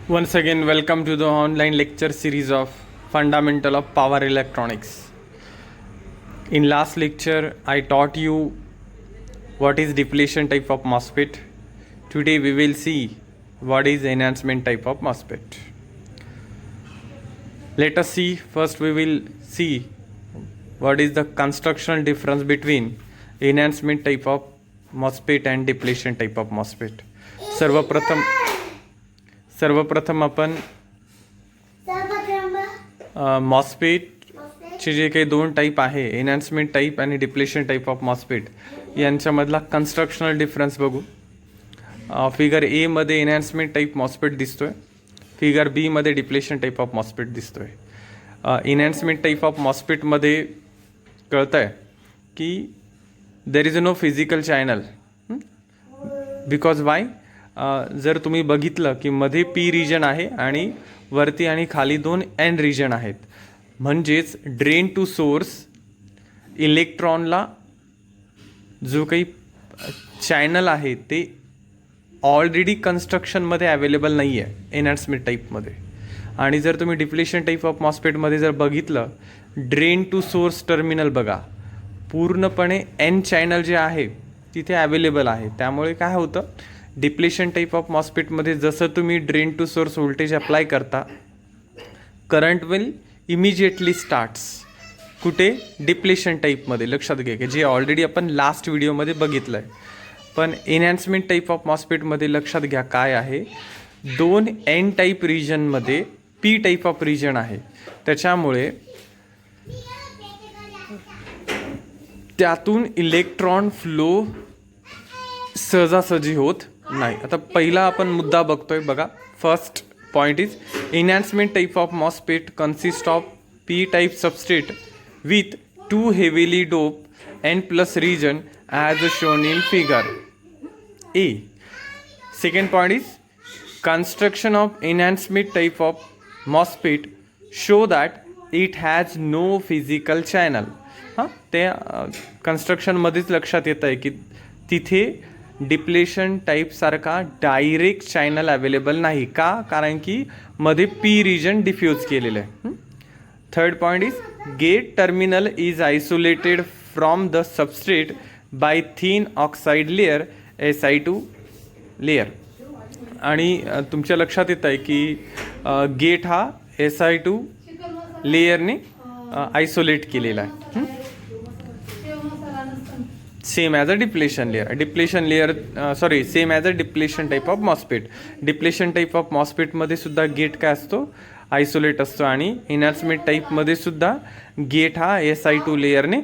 Once again, welcome to the online lecture series of Fundamental of Power Electronics. In last lecture, I taught you what is depletion type of MOSFET. Today we will see what is enhancement type of MOSFET. Let us see, first we will see what is the constructional difference between enhancement type of MOSFET and depletion type of MOSFET. सर्वप्रथम आपण मॉस्फेटचे जे काही दोन type आहे, enhancement type आणि depletion type of MOSFET, यांच्यामधला constructional difference बघू. Figure A मध्ये एनहान्समेंट टाईप मॉस्फेट दिसतोय, फिगर बी मध्ये डिप्लेशन टाईप ऑफ मॉस्फेट दिसतोय. एनहान्समेंट टाईप ऑफ मॉस्फेटमध्ये कळतंय की there is no physical channel, because why, जर तुम्ही बघितलं की मध्ये पी रिजन आहे आणि वरती आणि खाली दोन एन रिजन आहेत, म्हणजेच ड्रेन टू सोर्स इलेक्ट्रॉनला जो काही चॅनल आहे ते ऑलरेडी कन्स्ट्रक्शनमध्ये अवेलेबल नाही आहे एनहान्समेंट टाईपमध्ये. आणि जर तुम्ही डिप्लेशन टाईप ऑफ मॉस्फेटमध्ये जर बघितलं, ड्रेन टू सोर्स टर्मिनल बघा, पूर्णपणे एन चॅनल जे आहे तिथे अवेलेबल आहे. त्यामुळे काय होतं, डिप्लेशन टाईप ऑफ मॉस्फेटमध्ये जसं तुम्ही drain to source voltage apply करता, करंट विल इमिजिएटली स्टार्ट्स. कुठे? डिप्लेशन टाईपमध्ये. लक्षात घ्या की जे ऑलरेडी आपण लास्ट व्हिडिओमध्ये बघितलं आहे. पण एनहान्समेंट टाईप ऑफ मॉस्फेटमध्ये लक्षात घ्या काय आहे, दोन एन टाईप रिजनमध्ये पी टाईप ऑफ रिजन आहे, त्याच्यामुळे त्यातून इलेक्ट्रॉन फ्लो सहजासहजी होत नाही. आता पहिला आपण मुद्दा बघतोय बघा. First point is enhancement type of MOSFET consist of P type substrate with two heavily dope N plus region as shown in figure A. Second point is construction of enhancement type of MOSFET show that it has no physical channel. ते कन्स्ट्रक्शनमध्येच लक्षात येतं आहे की तिथे depletion टाईपसारखा direct channel available नाही. का? कारण की मध्ये पी रिजन डिफ्यूज केलेलं आहे. Third point is get terminal is isolated from the substrate bye thin oxide layer SI2 layer. आणि तुमच्या लक्षात येत आहे की गेट हा SI2 लेयरने आयसोलेट केलेला आहे, same as a depletion layer. Same as a depletion type of MOSFET. Depletion type of मॉस्फेटमध्ये सुद्धा गेट काय असतो, आयसोलेट असतो. आणि एनहान्समेंट टाईपमध्ये सुद्धा गेट हा SI2 लेयरने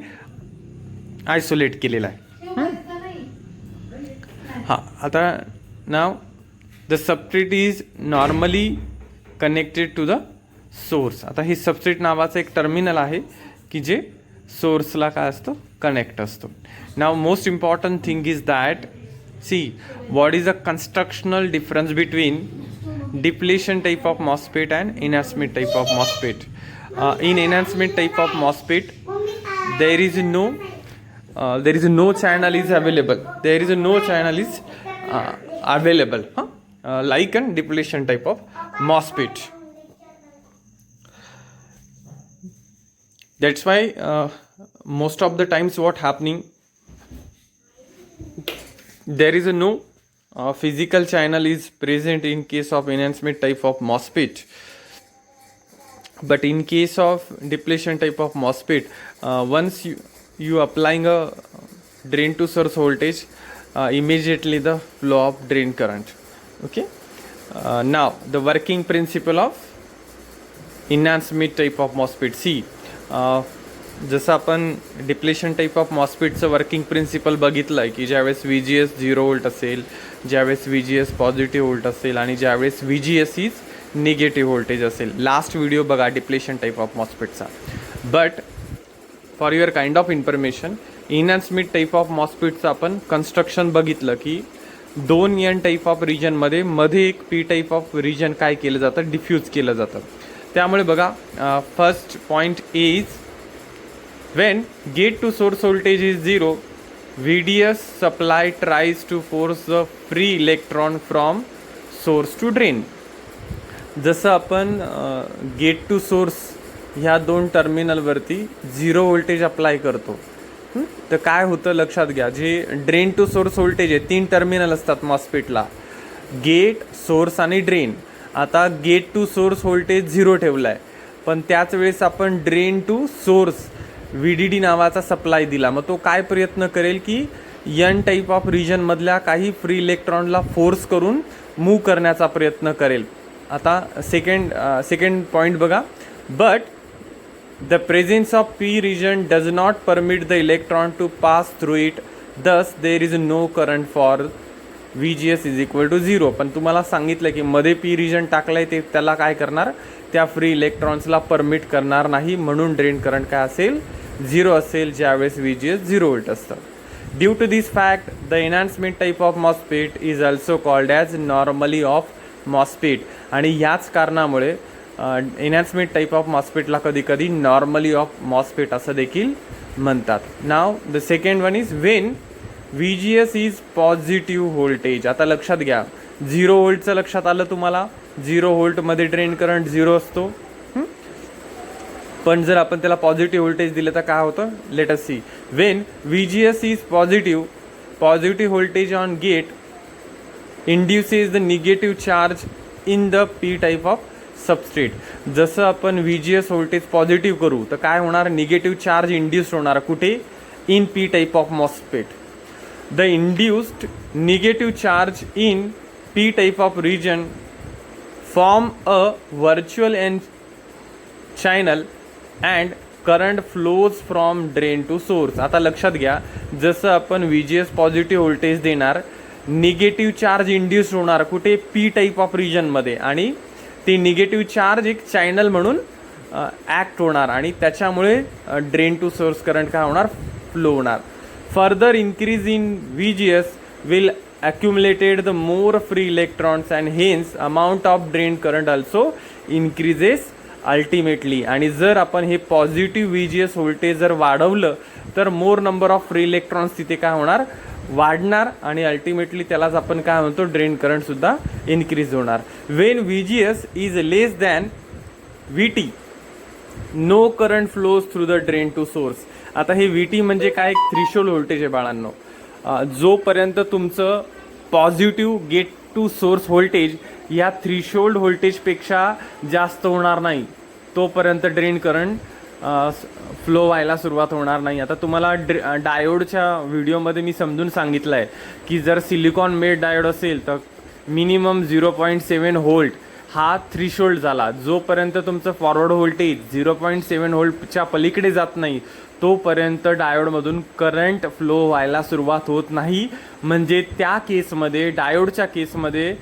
आयसोलेट केलेला आहे. हां, आता now the substrate is normally connected to the source. आता ही सबस्ट्रेट नावाचं एक टर्मिनल आहे की जे सोर्सला काय असतं, कनेक्ट असतो. Now most important thing is that, see what is a constructional difference between depletion type of MOSFET and enhancement type of MOSFET. In enhancement type of MOSFET there is no channel is available. Available, like an depletion type of MOSFET. That's why most of the times what happening, there is no physical channel is present in case of enhancement type of MOSFET, but in case of depletion type of MOSFET, once you applying a drain to source voltage, immediately the flow of drain current. Okay, now the working principle of enhancement type of MOSFET. See, जसं आपण depletion type of मॉस्फेटचं working principle बघितलं आहे की ज्यावेळेस VGS 0 volt असेल, ज्यावेळेस VGS positive volt असेल आणि ज्यावेळेस VGS इज निगेटिव्ह व्होल्टेज असेल. लास्ट व्हिडिओ बघा डिप्लेशन टाईप ऑफ मॉस्फेटचा. But for your kind of information, enhancement type of मॉस्फेटचं आपण कन्स्ट्रक्शन बघितलं की दोन एन टाईप ऑफ रिजनमध्ये मध्ये एक पी टाईप ऑफ रिजन काय केलं जातं, डिफ्यूज केलं जातं. त्यामुळे बघा, first point is when gate to source voltage is 0, VDS supply tries to force the free electron from source to drain. जसं आपण गेट टू सोर्स ह्या 2 टर्मिनलवरती 0 व्होल्टेज अप्लाय करतो, तर काय होतं लक्षात घ्या. जे ड्रेन टू सोर्स व्होल्टेज आहे, 3 टर्मिनल असतात मॉस्फेटला, गेट, सोर्स आणि ड्रेन. आता गेट टू सोर्स व्होल्टेज 0 ठेवला आहे, पण त्याच वेळेस आपण ड्रेन टू सोर्स VDD नावाचा सप्लाय दिला. मग तो काय प्रयत्न करेल की N टाईप ऑफ रिजनमधल्या काही फ्री इलेक्ट्रॉनला फोर्स करून मूव्ह करण्याचा प्रयत्न करेल. आता सेकंड पॉईंट बघा. But the presence of P region does not permit the electron to pass through it, thus there is no current for VGS is equal to 0. पण तुम्हाला सांगितलं की मध्ये P region टाकलं आहे, ते त्याला काय करणार, त्या फ्री इलेक्ट्रॉन्सला परमिट करणार नाही, म्हणून ड्रेन करंट काय असेल, 0 असेल ज्यावेळेस VGS 0 व्होल्ट असतं. Due to this fact the enhancement type of MOSFET is also called as normally off MOSFET. आणि ह्याच कारणामुळे एनहान्समेंट टाईप ऑफ मॉस्फेटला कधी कधी नॉर्मली ऑफ मॉस्फेट असं देखील म्हणतात. नाव the second one is Wien VGS is positive voltage. आता लक्षात घ्या, 0 व्होल्टचं लक्षात आलं तुम्हाला, 0 व्होल्टमध्ये ड्रेन करंट 0 असतो. पण जर आपण त्याला पॉझिटिव्ह व्होल्टेज दिलं तर काय होतं, let us see. When VGS is positive voltage on gate induces the negative charge in the P type of substrate. जसं आपण VGS व्होल्टेज पॉझिटिव्ह करू तर काय होणार, निगेटिव्ह चार्ज इंड्यूस होणार कुठे, in P type of MOSFET. The induced negative charge in P type of region form a virtual N channel and current flows from drain to source. आता लक्षात घ्या, जसं आपण VGS पॉझिटिव्ह व्होल्टेज देणार, negative charge induce होणार कुठे, P type of रिजनमध्ये, आणि ते निगेटिव्ह चार्ज एक चॅनल म्हणून ॲक्ट होणार आणि त्याच्यामुळे ड्रेन टू सोर्स करंट काय होणार, फ्लो होणार. Further increase in VGS will accumulated the more free electrons and hence amount of drain current also increases ultimately. आणि जर आपण हे पॉझिटिव्ह VGS व्होल्टेज जर वाढवलं तर मोर नंबर ऑफ फ्री इलेक्ट्रॉन्स तिथे काय होणार, वाढणार, आणि अल्टिमेटली त्यालाच आपण काय म्हणतो, ड्रेन करंट सुद्धा इन्क्रीज होणार. When VGS is less than VT no current flows through the drain to source. आता हे VT म्हणजे काय, एक थ्रीशोल्ड व्होल्टेज आहे बाळांनो. जोपर्यंत तुमचं positive gate to source voltage या थ्रीशोल्ड व्होल्टेजपेक्षा जास्त होणार नाही, तोपर्यंत ड्रेन करंट फ्लो व्हायला सुरुवात होणार नाही. आता तुम्हाला डायोडच्या व्हिडिओमध्ये मी समजून सांगितलं आहे की जर सिलिकॉन मेड डायोड असेल तर मिनिमम 0.7 व्होल्ट हा थ्रीशोल्ड झाला. जोपर्यंत तुमचं फॉरवर्ड व्होल्टेज 0.7 व्होल्टच्या पलीकडे जात नाही तोपर्यंत डायोडमधून करंट फ्लो व्हायला सुरुवात होत नाही. म्हणजे त्या केसमध्ये, डायोडच्या केसमध्ये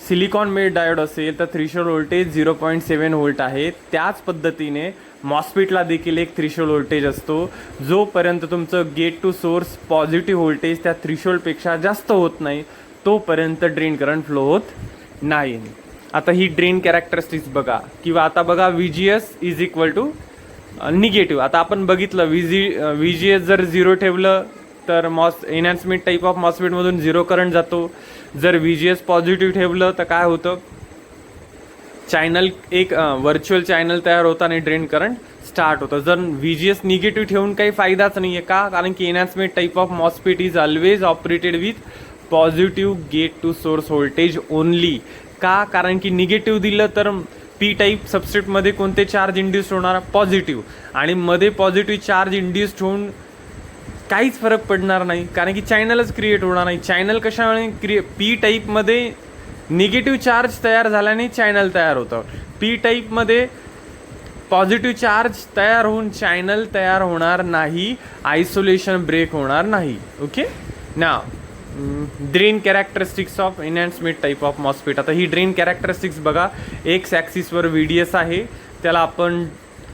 सिलिकॉन मेड डायोड असेल तर थ्रीशोल्ड व्होल्टेज 0.7 व्होल्ट आहे. त्याच पद्धतीने मॉस्फेटला देखील एक थ्रीशोल्ड व्होल्टेज असतो. जोपर्यंत तुमचं gate to source positive voltage त्या थ्रीशोल्डपेक्षा जास्त होत नाही तोपर्यंत ड्रेन करंट फ्लो होत नाही. आता ही ड्रेन कॅरेक्टरिस्टिक्स बघा, किंवा आता बघा VGS is equal to negative. आता आपण बघितलं VGS जर 0 ठेवलं तर एनहान्समेंट टाईप ऑफ मॉस्फेटमधून 0 करंट जातो. जर VGS पॉझिटिव्ह ठेवलं तर काय होतं, चॅनल एक व्हर्च्युअल चॅनल तयार होतं आणि ड्रेन करंट स्टार्ट होतं. जर VGS निगेटिव्ह ठेवून काही फायदाच नाही आहे का, कारण की enhancement type of MOSFET is always operated with positive gate to source voltage only. का, कारण की निगेटिव्ह दिलं तर P टाईप सबस्ट्रेटमध्ये कोणते चार्ज इंड्यूस होणार, पॉझिटिव्ह, आणि मध्ये पॉझिटिव्ह चार्ज इंड्यूस्ड होऊन काहीच फरक पडणार नाही, कारण की चॅनलच क्रिएट होणार नाही. चॅनल कशामुळे P टाईपमध्ये निगेटिव्ह चार्ज तयार झाल्याने चॅनल तयार होतं. P टाईपमध्ये पॉझिटिव्ह चार्ज तयार होऊन चॅनल तयार होणार नाही, आयसोलेशन ब्रेक होणार नाही. Okay, now drain characteristics of enhancement type of MOSFET. आता ही ड्रेन कॅरेक्टरिस्टिक्स बघा, एक्स ॲक्सिसवर VDS आहे, त्याला आपण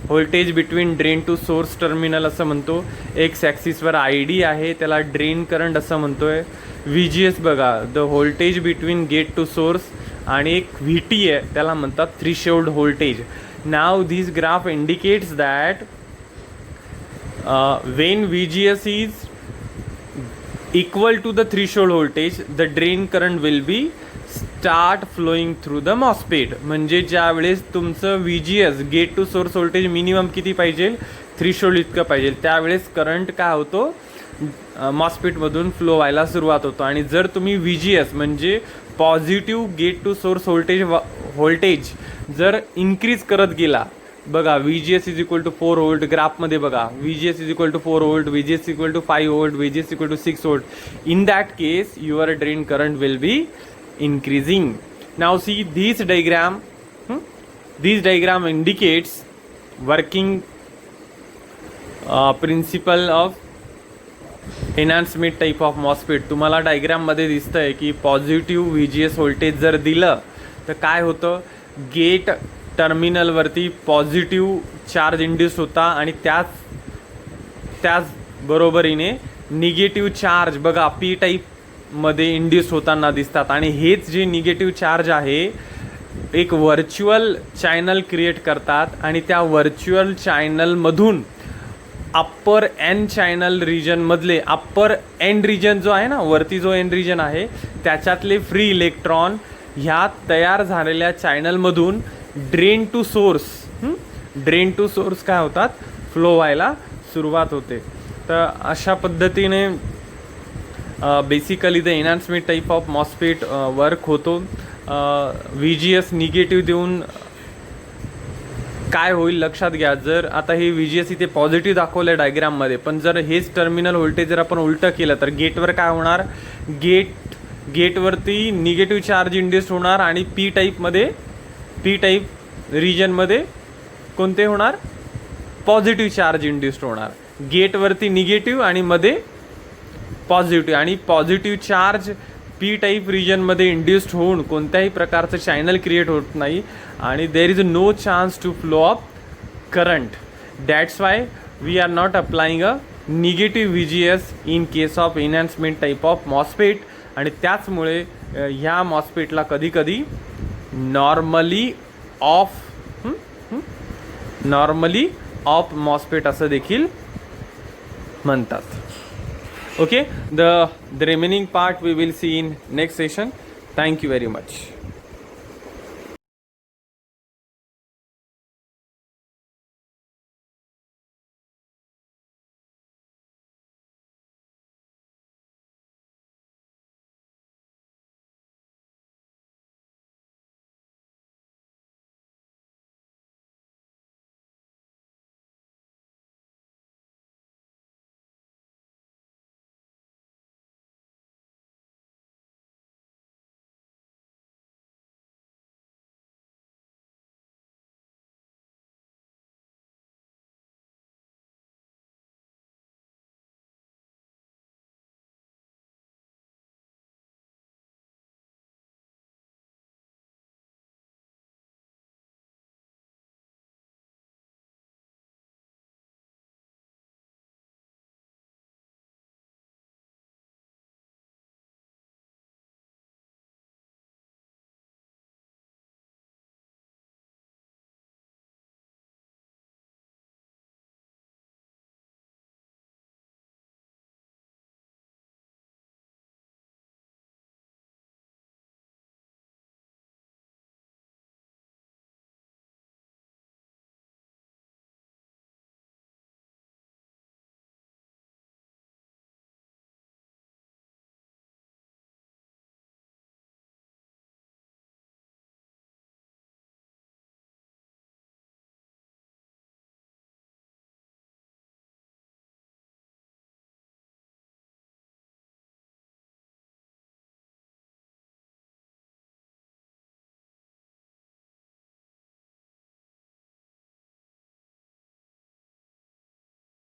voltage between drain to source terminal असं म्हणतो. एक्स ॲक्सिसवर ID आहे, त्याला ड्रेन करंट असं म्हणतोय. VGS बघा, the voltage between gate to source, आणि एक VT आहे, त्याला म्हणतात threshold voltage. Now this graph indicates that when VGS is equal to the threshold voltage, the drain current will be start flowing through the MOSFET. म्हणजे ज्या वेळेस तुमचं VGS gate to source voltage minimum किती पाहिजे, threshold इतकं पाहिजे, त्यावेळेस current काय होतो, मॉस्फेटमधून फ्लो व्हायला सुरुवात होतो. आणि जर तुम्ही VGS म्हणजे positive gate to source voltage जर इन्क्रीज करत गेला, बघा VGS is equal to 4 volt, ग्राफमध्ये बघा VGS is equal to 4 volt, VGS equal to 5 volt, VGS equal to 6 volt, in that case your drain current will be increasing. Now see this diagram, this diagram indicates working principle of enhancement type of MOSFET. तुम्हाला डायग्राममध्ये दिसतंय की positive VGS voltage जर दिलं तर काय होतं, gate टर्मिनलवरती positive charge induce होता आणि त्याच बरोबरीने निगेटिव्ह चार्ज बघा P टाईपमध्ये इंड्यूस होताना दिसतात. आणि हेच जे निगेटिव्ह चार्ज आहे एक व्हर्च्युअल चॅनल क्रिएट करतात आणि त्या व्हर्च्युअल चॅनलमधून अप्पर एन चॅनल रिजनमधले अप्पर एंड रिजन जो आहे ना, वरती जो एंड रिजन आहे त्याच्यातले फ्री इलेक्ट्रॉन ह्या तयार झालेल्या चॅनलमधून ड्रेन टू सोर्स काय होतात, फ्लो व्हायला सुरुवात होते. तर अशा पद्धतीने basically the enhancement type of MOSFET work होतो. VGS निगेटिव्ह देऊन काय होईल लक्षात घ्या, जर आता हे VGS इथे पॉझिटिव्ह दाखवलं आहे डायग्राममध्ये, पण जर हेच टर्मिनल व्होल्टेज जर आपण उलटं केलं तर गेटवर काय होणार, गेटवरती निगेटिव्ह चार्ज इंड्यूस होणार आणि P टाईप रिजनमध्ये कोणते होणार, पॉझिटिव्ह चार्ज इंड्यूस्ड होणार. गेटवरती निगेटिव्ह आणि मध्ये पॉझिटिव्ह, आणि पॉझिटिव्ह चार्ज P टाईप रिजनमध्ये इंड्यूस्ड होऊन कोणत्याही प्रकारचं चॅनल क्रिएट होत नाही आणि there is no chance to flow of current. That's why we are not applying a negative VGS in case of enhancement type of MOSFET. आणि त्याचमुळे ह्या मॉस्फेटला कधीकधी नॉर्मली ऑफ मॉस्फेट असं देखील म्हणतात. Okay, the remaining part we will see in next session. Thank you very much.